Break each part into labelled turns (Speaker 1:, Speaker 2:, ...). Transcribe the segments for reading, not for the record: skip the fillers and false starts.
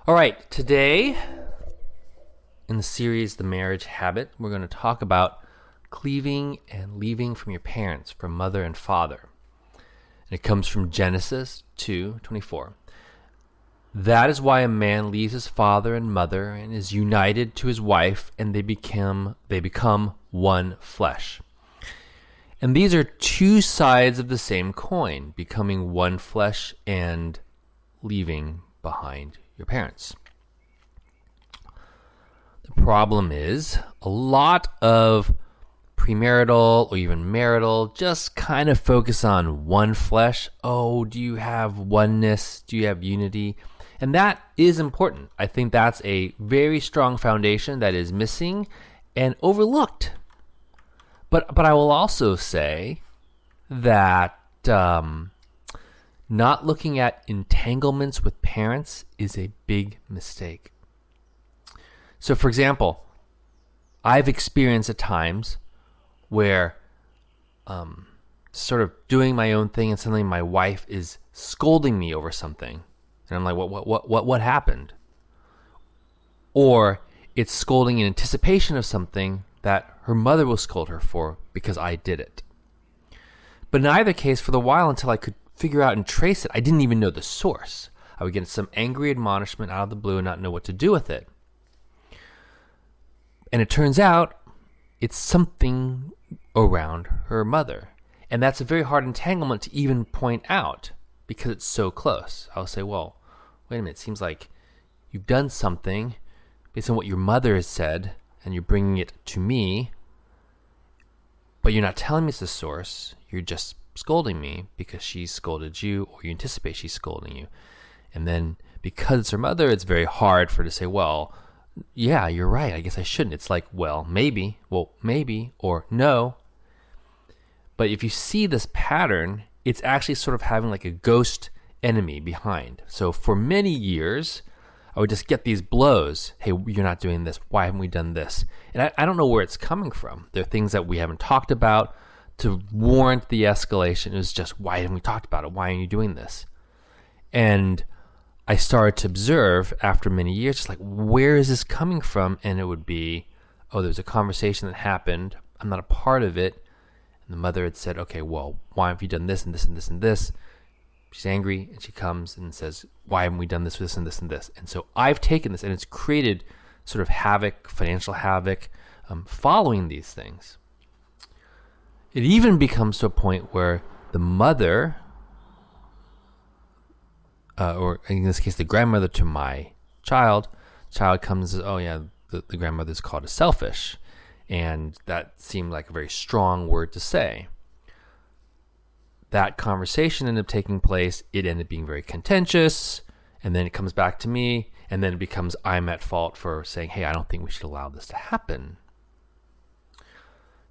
Speaker 1: All right, today in the series The Marriage Habit, we're going to talk about cleaving and leaving from your parents, from mother and father. And it comes from Genesis 2:24. That is why a man leaves his father and mother and is united to his wife, and they become one flesh. And these are two sides of the same coin, becoming one flesh and leaving behind your parents. The problem is a lot of premarital or even marital just kind of focus on one flesh. Oh, do you have oneness? Do you have unity? And that is important. I think that's a very strong foundation that is missing and overlooked. But I will also say that not looking at entanglements with parents is a big mistake. So, for example, I've experienced at times where sort of doing my own thing and suddenly my wife is scolding me over something. And I'm like, what happened? Or it's scolding in anticipation of something that her mother will scold her for because I did it. But in either case, for the while until I could figure out and trace it, I didn't even know the source. I would get some angry admonishment out of the blue and not know what to do with it. And it turns out it's something around her mother. And that's a very hard entanglement to even point out because it's so close. I'll say, well, wait a minute, it seems like you've done something based on what your mother has said and you're bringing it to me, but you're not telling me it's the source. You're just scolding me because she scolded you, or you anticipate she's scolding you. And then because it's her mother, it's very hard for her to say, well, yeah, you're right. I guess I shouldn't. It's like, well, maybe, or no. But if you see this pattern, it's actually sort of having like a ghost enemy behind. So for many years, I would just get these blows. Hey, you're not doing this. Why haven't we done this? And I don't know where it's coming from. There are things that we haven't talked about to warrant the escalation. It was just, why haven't we talked about it? Why aren't you doing this? And I started to observe after many years, just like, where is this coming from? And it would be, oh, there's a conversation that happened. I'm not a part of it. And the mother had said, okay, well, why have you done this and this and this and this? She's angry and she comes and says, why haven't we done this, this and this and this? And so I've taken this and it's created sort of havoc, financial havoc, following these things. It even becomes to a point where the mother, or in this case, the grandmother to my child comes and says, oh yeah, the grandmother's called a selfish. And that seemed like a very strong word to say. That conversation ended up taking place. It ended up being very contentious. And then it comes back to me. And then it becomes I'm at fault for saying, hey, I don't think we should allow this to happen.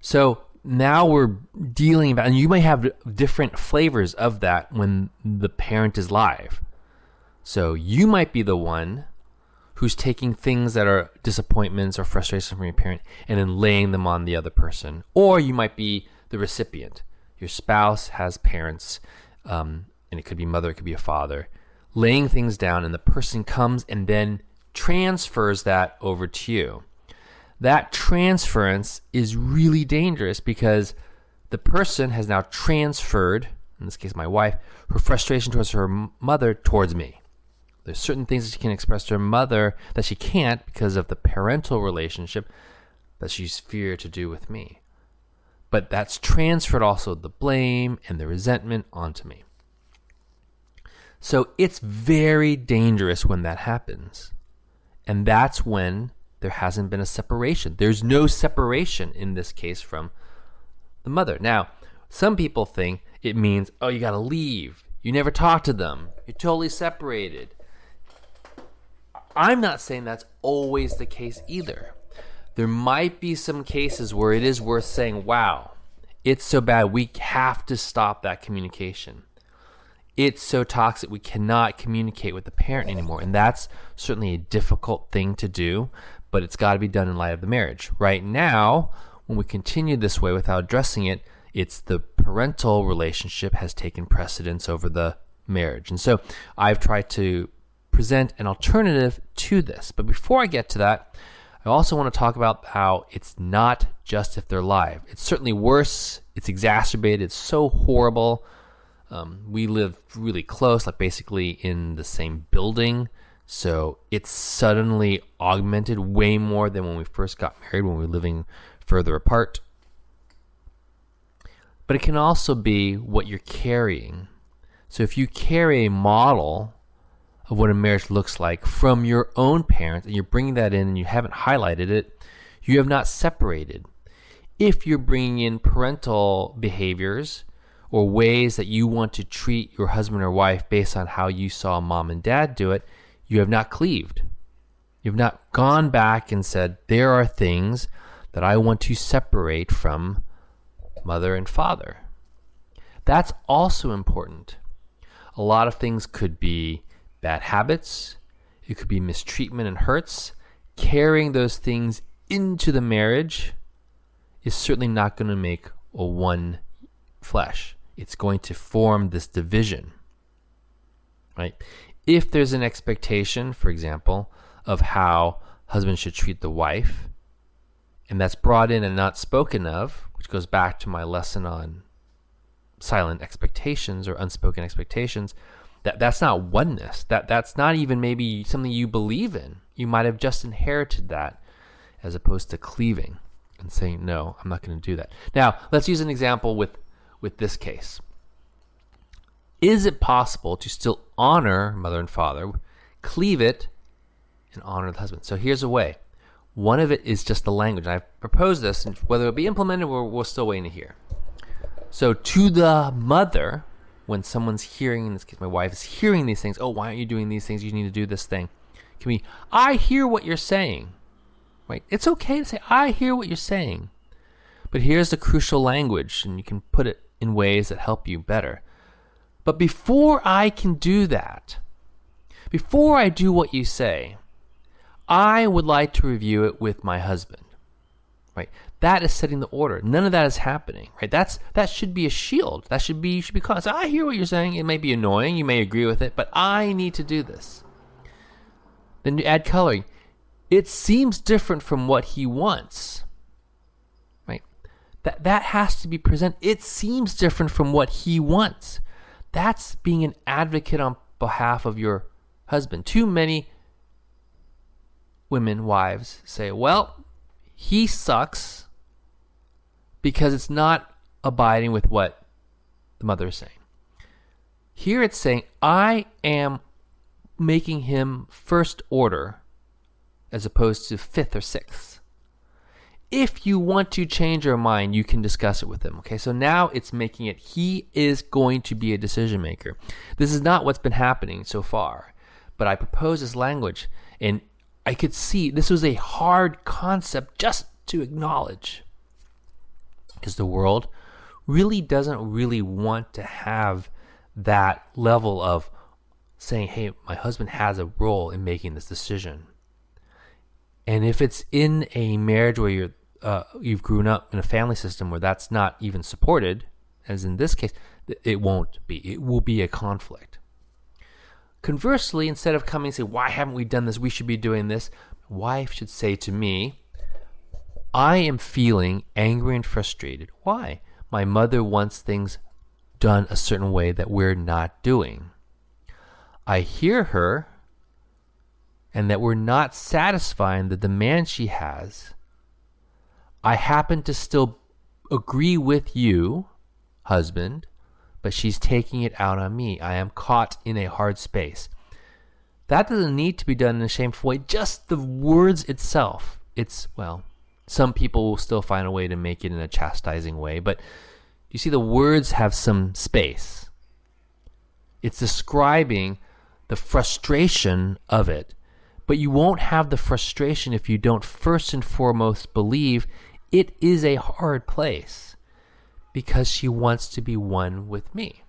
Speaker 1: So now we're dealing about, and you may have different flavors of that when the parent is live. So you might be the one who's taking things that are disappointments or frustrations from your parent and then laying them on the other person. Or you might be the recipient. Your spouse has parents, and it could be mother, it could be a father, laying things down, and the person comes and then transfers that over to you. That transference is really dangerous because the person has now transferred, in this case my wife, her frustration towards her mother towards me. There's certain things that she can express to her mother that she can't because of the parental relationship that she's feared to do with me. But that's transferred also the blame and the resentment onto me. So it's very dangerous when that happens. And that's when there hasn't been a separation. There's no separation in this case from the mother. Now, some people think it means, oh, you got to leave. You never talk to them. You're totally separated. I'm not saying that's always the case either. There might be some cases where it is worth saying, wow, it's so bad we have to stop that communication. It's so toxic we cannot communicate with the parent anymore. And that's certainly a difficult thing to do, but it's got to be done in light of the marriage. Right now, when we continue this way without addressing it, it's the parental relationship has taken precedence over the marriage. And so I've tried to present an alternative to this. But before I get to that, I also want to talk about how it's not just if they're live. It's certainly worse. It's exacerbated. It's so horrible. We live really close, like basically in the same building. So it's suddenly augmented way more than when we first got married, when we were living further apart. But it can also be what you're carrying. So if you carry a model of what a marriage looks like from your own parents, and you're bringing that in and you haven't highlighted it, you have not separated. If you're bringing in parental behaviors or ways that you want to treat your husband or wife based on how you saw mom and dad do it, you have not cleaved. You've not gone back and said, there are things that I want to separate from mother and father. That's also important. A lot of things could be bad habits. It could be mistreatment and hurts. Carrying those things into the marriage is certainly not going to make a one flesh. It's going to form this division, right? If there's an expectation, for example, of how husband should treat the wife, and that's brought in and not spoken of, which goes back to my lesson on silent expectations or unspoken expectations, that's not oneness. That's not even maybe something you believe in. You might have just inherited that as opposed to cleaving and saying, no, I'm not going to do that. Now, let's use an example with this case. Is it possible to still honor mother and father, cleave it, and honor the husband? So here's a way. One of it is just the language. I've proposed this, and whether it'll be implemented, we're still waiting to hear. So to the mother, when someone's hearing, in this case my wife is hearing these things, oh, why aren't you doing these things? You need to do this thing. Can we, I hear what you're saying. Right? It's okay to say, I hear what you're saying. But here's the crucial language, and you can put it in ways that help you better. But before I can do that, before I do what you say, I would like to review it with my husband. Right? That is setting the order. None of that is happening. Right? That should be a shield. That should be constant. I hear what you're saying. It may be annoying. You may agree with it, but I need to do this. Then you add coloring. It seems different from what he wants. Right? That has to be present. It seems different from what he wants. That's being an advocate on behalf of your husband. Too many women, wives, say, well, he sucks because it's not abiding with what the mother is saying. Here it's saying, I am making him first order as opposed to fifth or sixth. If you want to change your mind, you can discuss it with him. Okay, so now it's making it, he is going to be a decision maker. This is not what's been happening so far, but I propose this language, and I could see this was a hard concept just to acknowledge, because the world really doesn't really want to have that level of saying, hey, my husband has a role in making this decision. And if it's in a marriage where you've grown up in a family system where that's not even supported, as in this case, it won't be. It will be a conflict. Conversely, instead of coming and say, why haven't we done this? We should be doing this. My wife should say to me, I am feeling angry and frustrated. Why? My mother wants things done a certain way that we're not doing. I hear her, and that we're not satisfying the demand she has. I happen to still agree with you, husband, but she's taking it out on me. I am caught in a hard space. That doesn't need to be done in a shameful way. Just the words itself. Some people will still find a way to make it in a chastising way, but you see the words have some space. It's describing the frustration of it. But you won't have the frustration if you don't first and foremost believe it is a hard place because she wants to be one with me.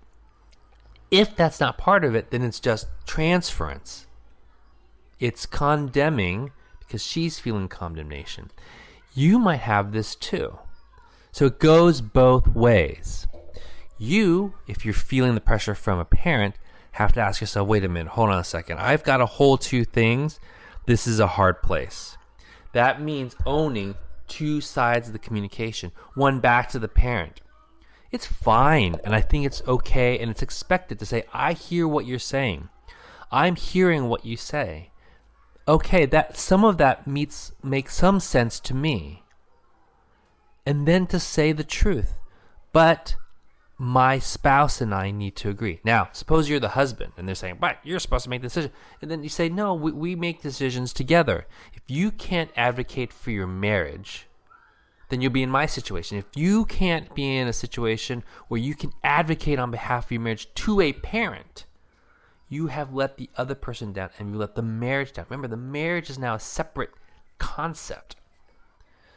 Speaker 1: If that's not part of it, then it's just transference. It's condemning because she's feeling condemnation. You might have this too. So it goes both ways. You, if you're feeling the pressure from a parent, have to ask yourself, wait a minute, hold on a second. I've got to hold two things. This is a hard place. That means owning two sides of the communication. One back to the parent. It's fine, and I think it's okay, and it's expected to say, I hear what you're saying. I'm hearing what you say. Okay, that some of that makes some sense to me. And then to say the truth. But my spouse and I need to agree. Now, suppose you're the husband, and they're saying, but you're supposed to make the decision. And then you say, no, we make decisions together. If you can't advocate for your marriage, then you'll be in my situation. If you can't be in a situation where you can advocate on behalf of your marriage to a parent, you have let the other person down and you let the marriage down. Remember, the marriage is now a separate concept.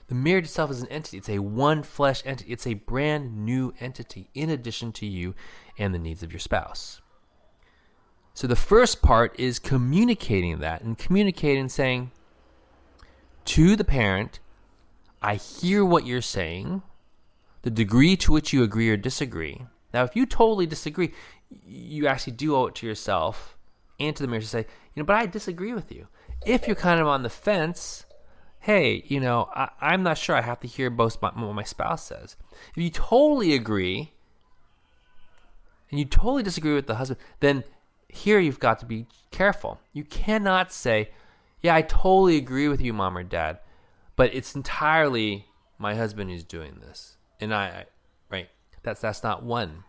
Speaker 1: The marriage itself is an entity. It's a one flesh entity. It's a brand new entity in addition to you and the needs of your spouse. So the first part is communicating that, and communicating, saying to the parent, I hear what you're saying, the degree to which you agree or disagree. Now, if you totally disagree, you actually do owe it to yourself and to the marriage to say, but I disagree with you. If you're kind of on the fence, hey, I'm not sure. I have to hear both what my spouse says. If you totally agree and you totally disagree with the husband, then here you've got to be careful. You cannot say, yeah, I totally agree with you, mom or dad, but it's entirely my husband who's doing this. And right? That's not one.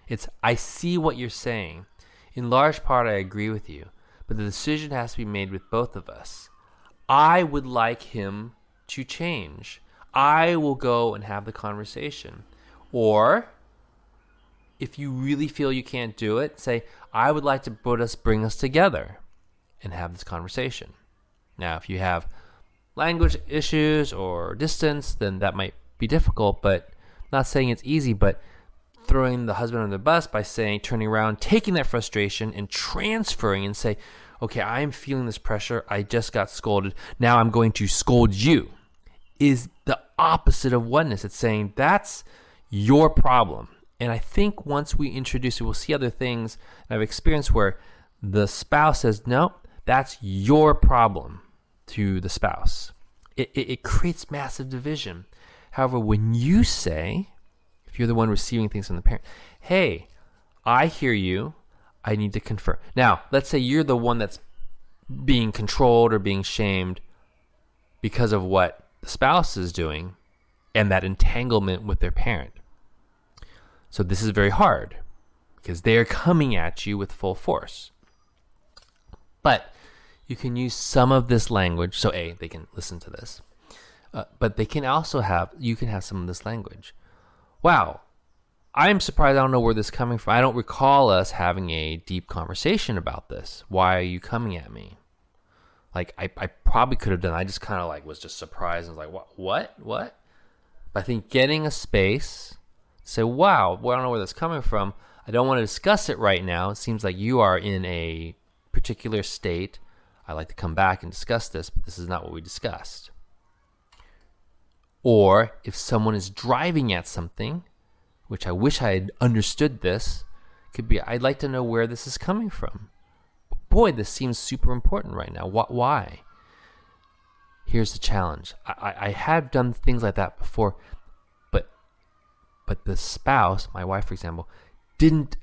Speaker 1: It's, I see what you're saying. In large part, I agree with you, but the decision has to be made with both of us. I would like him to change. I will go and have the conversation. Or, if you really feel you can't do it, say, I would like to bring us together and have this conversation. Now, if you have language issues or distance, then that might be difficult, but not saying it's easy, but throwing the husband under the bus by saying, turning around, taking that frustration and transferring and say, okay, I'm feeling this pressure. I just got scolded. Now I'm going to scold you, is the opposite of oneness. It's saying that's your problem. And I think once we introduce it, we'll see other things I've experienced where the spouse says, no, that's your problem to the spouse. It creates massive division. However, when you say, if you're the one receiving things from the parent, hey, I hear you, I need to confer. Now, let's say you're the one that's being controlled or being shamed because of what the spouse is doing and that entanglement with their parent. So this is very hard because they are coming at you with full force. But you can use some of this language. So A, they can listen to this. But they can also you can have some of this language. Wow, I'm surprised. I don't know where this is coming from. I don't recall us having a deep conversation about this. Why are you coming at me? Like, I probably could have done. I just kind of was just surprised and was like, what? But I think getting a space, say, wow, well, I don't know where that's coming from. I don't want to discuss it right now. It seems like you are in a particular state. I'd like to come back and discuss this, but this is not what we discussed. Or if someone is driving at something, which I wish I had understood this, could be, I'd like to know where this is coming from. Boy, this seems super important right now. Why? Here's the challenge. I have done things like that before, but the spouse, my wife, for example, didn't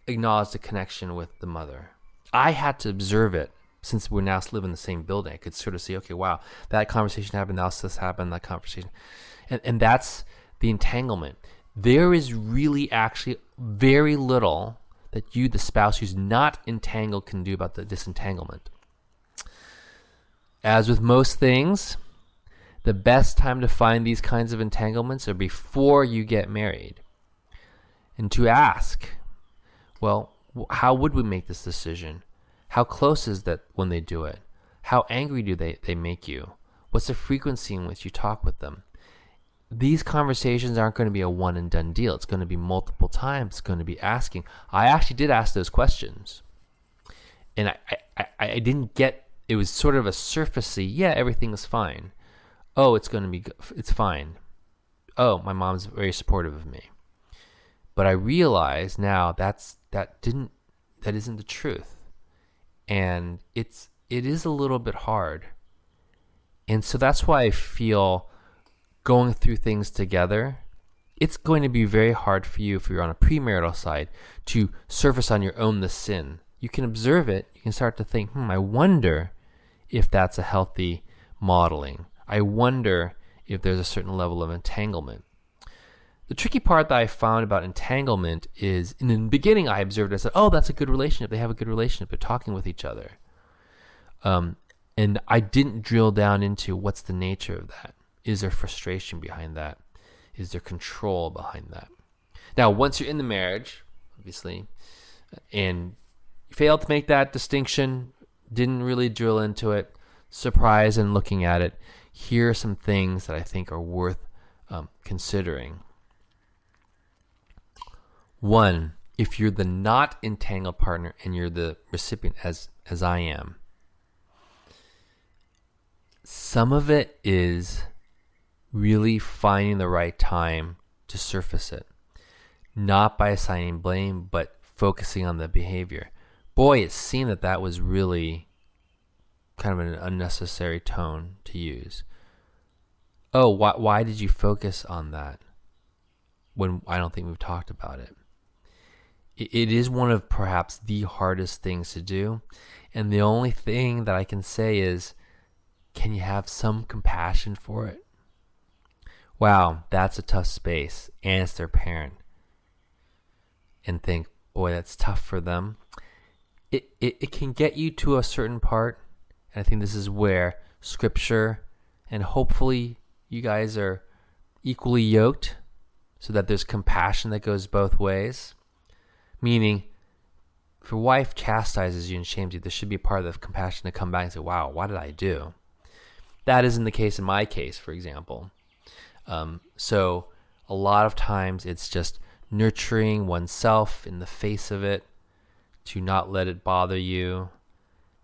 Speaker 1: acknowledge the connection with the mother. I had to observe it. Since we now live in the same building, I could sort of see, okay, wow, that conversation happened, now this happened, that conversation. And that's the entanglement. There is really actually very little that you, the spouse who's not entangled, can do about the disentanglement. As with most things, the best time to find these kinds of entanglements are before you get married. And to ask, well, how would we make this decision? How close is that when they do it? How angry do they make you? What's the frequency in which you talk with them? These conversations aren't going to be a one and done deal. It's going to be multiple times. It's going to be asking. I actually did ask those questions. And I didn't get, it was sort of a surfacey, yeah, everything is fine. Oh, it's fine. Oh, my mom's very supportive of me. But I realize now that didn't that isn't the truth. And it is a little bit hard. And so that's why I feel going through things together, it's going to be very hard for you if you're on a premarital side to surface on your own the sin. You can observe it. You can start to think, I wonder if that's a healthy modeling. I wonder if there's a certain level of entanglement. The tricky part that I found about entanglement is, in the beginning I observed, I said, oh, that's a good relationship. They have a good relationship. They're talking with each other. And I didn't drill down into what's the nature of that. Is there frustration behind that? Is there control behind that? Now, once you're in the marriage, obviously, and you failed to make that distinction, didn't really drill into it, surprised and looking at it, here are some things that I think are worth considering. One, if you're the not entangled partner and you're the recipient, as I am, some of it is really finding the right time to surface it. Not by assigning blame, but focusing on the behavior. Boy, it seemed that was really kind of an unnecessary tone to use. Oh, why did you focus on that when I don't think we've talked about it? It is one of perhaps the hardest things to do. And the only thing that I can say is, can you have some compassion for it? Wow, that's a tough space. And it's their parent. And think, boy, that's tough for them. It can get you to a certain part. And I think this is where Scripture, and hopefully you guys are equally yoked so that there's compassion that goes both ways. Meaning, if your wife chastises you and shames you, there should be a part of the compassion to come back and say, wow, what did I do? That isn't the case in my case, for example. So a lot of times it's just nurturing oneself in the face of it to not let it bother you.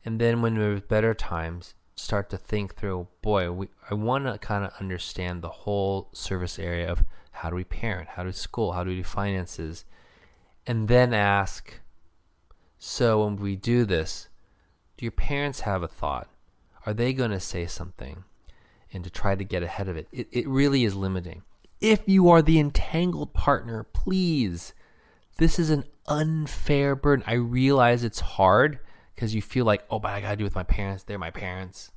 Speaker 1: And then when there's better times, start to think through, boy, I want to kind of understand the whole service area of how do we parent, how do we school, how do we do finances, and then ask, so when we do this, do your parents have a thought? Are they going to say something? And to try to get ahead of it. It really is limiting. If you are the entangled partner, please, this is an unfair burden. I realize it's hard because you feel like, oh, but I got to do it with my parents. They're my parents.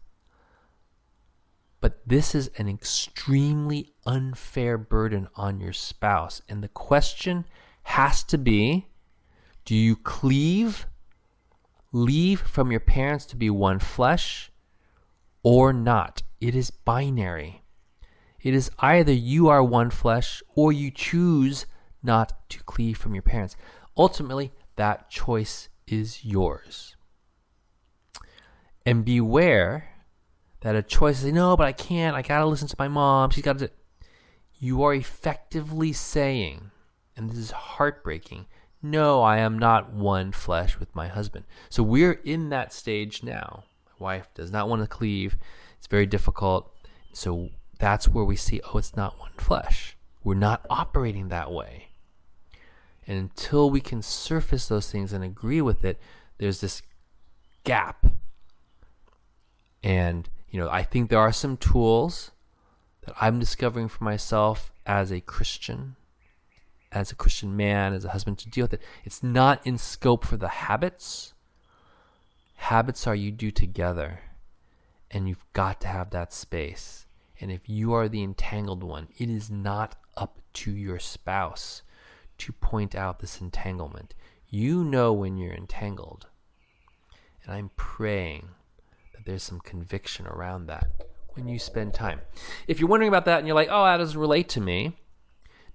Speaker 1: But this is an extremely unfair burden on your spouse. And the question has to be, do you cleave, leave from your parents to be one flesh, or not? It is binary. It is either you are one flesh or you choose not to cleave from your parents. Ultimately, that choice is yours. And beware that a choice is, no, but I can't. I got to listen to my mom. She's got to. You are effectively saying, and this is heartbreaking, no, I am not one flesh with my husband. So we're in that stage now. My wife does not want to cleave. It's very difficult. So that's where we see, oh, it's not one flesh. We're not operating that way. And until we can surface those things and agree with it, there's this gap. And, I think there are some tools that I'm discovering for myself as a Christian man, as a husband, to deal with it. It's not in scope for the habits. Habits are you do together. And you've got to have that space. And if you are the entangled one, it is not up to your spouse to point out this entanglement. You know when you're entangled. And I'm praying that there's some conviction around that when you spend time. If you're wondering about that and you're like, oh, that doesn't relate to me,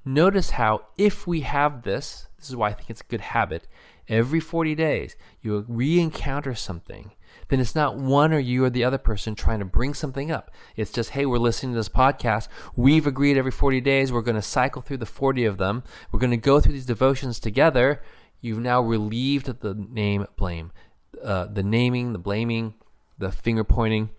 Speaker 1: notice how if we have this is why I think it's a good habit, every 40 days you re-encounter something, then it's not one or you or the other person trying to bring something up. It's just, hey, we're listening to this podcast. We've agreed every 40 days we're going to cycle through the 40 of them. We're going to go through these devotions together. You've now relieved the blame, the naming, the blaming, the finger pointing,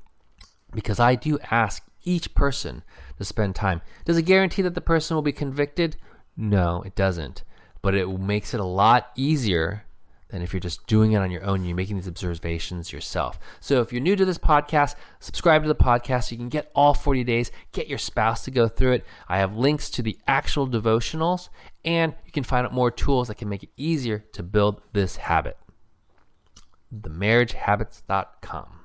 Speaker 1: because I do ask each person to spend time. Does it guarantee that the person will be convicted? No, it doesn't. But it makes it a lot easier than if you're just doing it on your own and you're making these observations yourself. So if you're new to this podcast, subscribe to the podcast so you can get all 40 days, get your spouse to go through it. I have links to the actual devotionals, and you can find out more tools that can make it easier to build this habit. themarriagehabits.com